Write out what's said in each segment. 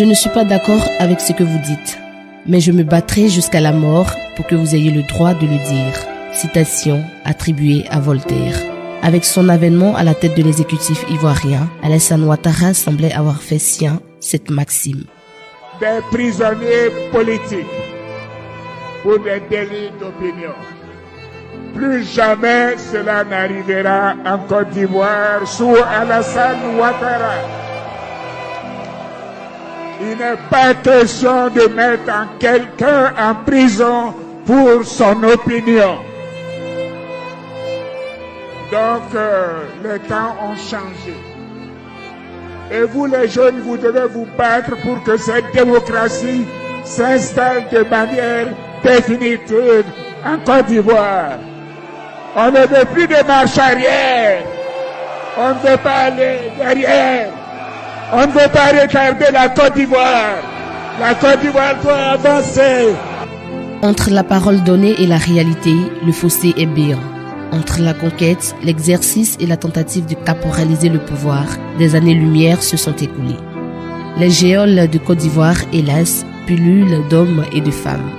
Je ne suis pas d'accord avec ce que vous dites, mais je me battrai jusqu'à la mort pour que vous ayez le droit de le dire. Citation attribuée à Voltaire. Avec son avènement à la tête de l'exécutif ivoirien, Alassane Ouattara semblait avoir fait sien cette maxime. Des prisonniers politiques pour des délits d'opinion. Plus jamais cela n'arrivera en Côte d'Ivoire sous Alassane Ouattara. Il n'est pas question de mettre quelqu'un en prison pour son opinion. Donc, les temps ont changé. Et vous, les jeunes, vous devez vous battre pour que cette démocratie s'installe de manière définitive en Côte d'Ivoire. On ne veut plus de marche arrière. On ne veut pas aller derrière. On ne veut pas retarder la Côte d'Ivoire. La Côte d'Ivoire doit avancer. Entre la parole donnée et la réalité, le fossé est béant. Entre la conquête, l'exercice et la tentative de caporaliser le pouvoir, des années-lumière se sont écoulées. Les géoles de Côte d'Ivoire, hélas, pullulent d'hommes et de femmes.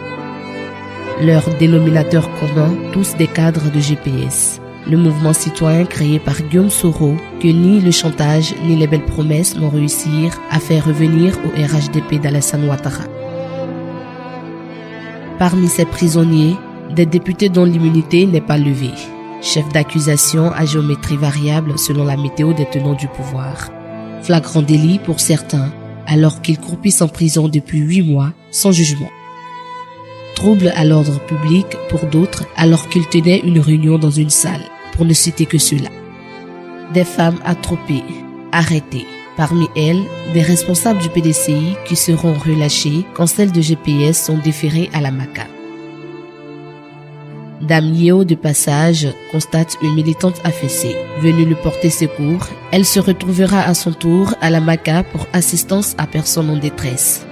Leur dénominateur commun, tous des cadres de GPS. Le mouvement citoyen créé par Guillaume Soro, que ni le chantage ni les belles promesses n'ont réussi à faire revenir au RHDP d'Alassane Ouattara. Parmi ces prisonniers, des députés dont l'immunité n'est pas levée. Chefs d'accusation à géométrie variable selon la météo des tenants du pouvoir. Flagrant délit pour certains, alors qu'ils croupissent en prison depuis 8 mois sans jugement. Trouble à l'ordre public pour d'autres, alors qu'ils tenaient une réunion dans une salle, pour ne citer que cela. Des femmes atropées, arrêtées. Parmi elles, des responsables du PDCI qui seront relâchés quand celles de GPS sont déférées à la MACA. Dame Yeo de passage constate une militante affaissée. Venue lui porter secours, elle se retrouvera à son tour à la MACA pour assistance à personne en détresse.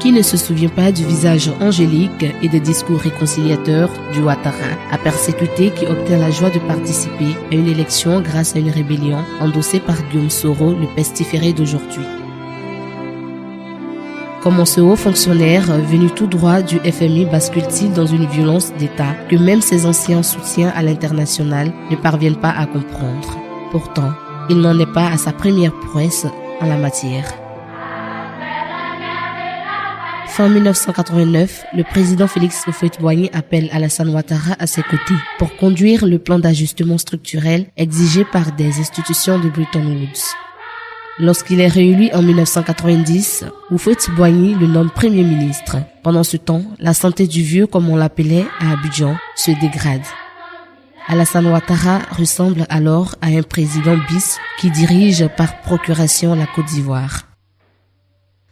Qui ne se souvient pas du visage angélique et des discours réconciliateurs du Ouattara, à persécuté qui obtient la joie de participer à une élection grâce à une rébellion endossée par Guillaume Soro, le pestiféré d'aujourd'hui. Comment ce haut fonctionnaire, venu tout droit du FMI, bascule-t-il dans une violence d'État que même ses anciens soutiens à l'international ne parviennent pas à comprendre. Pourtant, il n'en est pas à sa première prouesse en la matière. Fin 1989, le président Félix Houphouët-Boigny appelle Alassane Ouattara à ses côtés pour conduire le plan d'ajustement structurel exigé par des institutions de Bretton Woods. Lorsqu'il est réélu en 1990, Houphouët-Boigny le nomme Premier ministre. Pendant ce temps, la santé du vieux, comme on l'appelait à Abidjan, se dégrade. Alassane Ouattara ressemble alors à un président bis qui dirige par procuration la Côte d'Ivoire.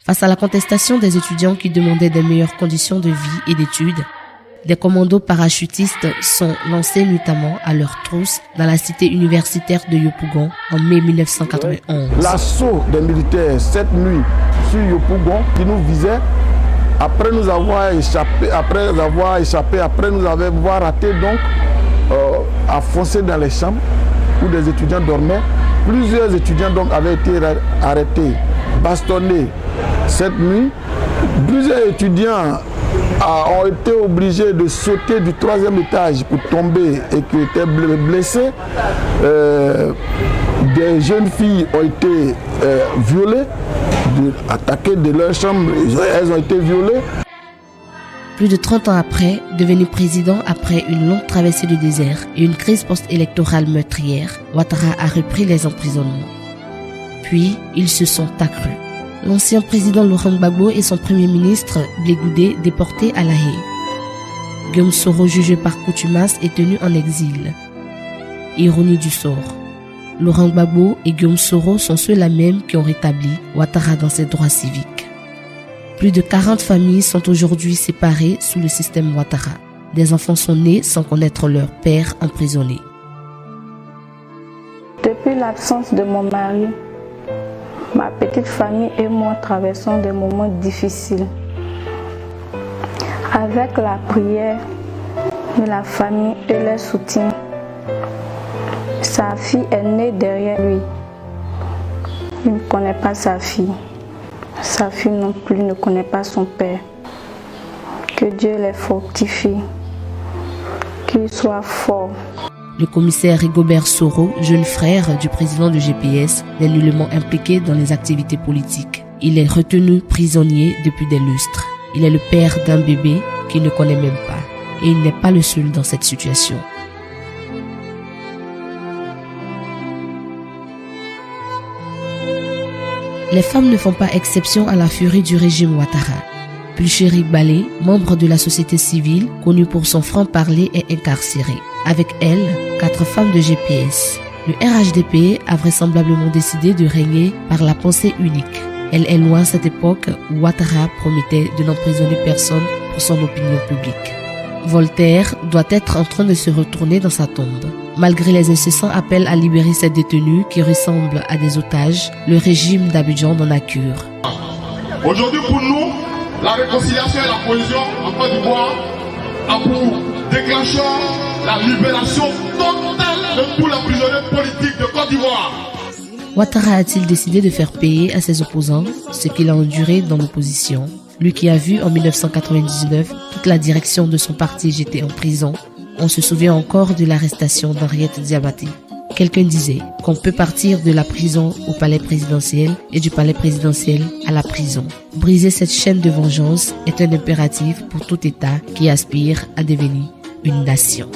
Face à la contestation des étudiants qui demandaient des meilleures conditions de vie et d'études, des commandos parachutistes sont lancés notamment à leur trousse dans la cité universitaire de Yopougon en mai 1991. L'assaut des militaires cette nuit sur Yopougon qui nous visait, après nous avoir échappé, après nous avoir raté donc à foncer dans les chambres où des étudiants dormaient. Plusieurs étudiants donc avaient été arrêtés, bastonnés cette nuit. Plusieurs étudiants ont été obligés de sauter du 3e étage pour tomber et qui étaient blessés. Des jeunes filles ont été violées, attaquées de leur chambre, elles ont été violées. Plus de 30 ans après, devenu président après une longue traversée de désert et une crise post-électorale meurtrière, Ouattara a repris les emprisonnements. Puis, ils se sont accrus. L'ancien président Laurent Gbagbo et son premier ministre Blé Goudé déportés à La Haye. Guillaume Soro, jugé par contumace, est tenu en exil. Ironie du sort. Laurent Gbagbo et Guillaume Soro sont ceux-là même qui ont rétabli Ouattara dans ses droits civiques. Plus de 40 familles sont aujourd'hui séparées sous le système Ouattara. Des enfants sont nés sans connaître leur père emprisonné. Depuis l'absence de mon mari, ma petite famille et moi traversons des moments difficiles. Avec la prière de la famille et le soutien, sa fille est née derrière lui. Il ne connaît pas sa fille. Sa fille non plus ne connaît pas son père. Que Dieu les fortifie. Qu'il soit fort. Le commissaire Rigobert Soro, jeune frère du président du GPS, n'est nullement impliqué dans les activités politiques. Il est retenu prisonnier depuis des lustres. Il est le père d'un bébé qu'il ne connaît même pas. Et il n'est pas le seul dans cette situation. Les femmes ne font pas exception à la furie du régime Ouattara. Pulchéri Balé, membre de la société civile, connu pour son franc-parler, est incarcéré. Avec elle, 4 femmes de GPS. Le RHDP a vraisemblablement décidé de régner par la pensée unique. Elle est loin à cette époque où Ouattara promettait de n'emprisonner personne pour son opinion publique. Voltaire doit être en train de se retourner dans sa tombe. Malgré les incessants appels à libérer ces détenus qui ressemblent à des otages, le régime d'Abidjan n'en a cure. Aujourd'hui pour nous, la réconciliation et la cohésion en Côte d'Ivoire a pour déclencheur la libération totale de tous les prisonniers politiques de Côte d'Ivoire. Ouattara a-t-il décidé de faire payer à ses opposants ce qu'il a enduré dans l'opposition? Lui qui a vu en 1999 toute la direction de son parti jeter en prison. On se souvient encore de l'arrestation d'Henriette Diabaté. Quelqu'un disait qu'on peut partir de la prison au palais présidentiel et du palais présidentiel à la prison. Briser cette chaîne de vengeance est un impératif pour tout État qui aspire à devenir une nation.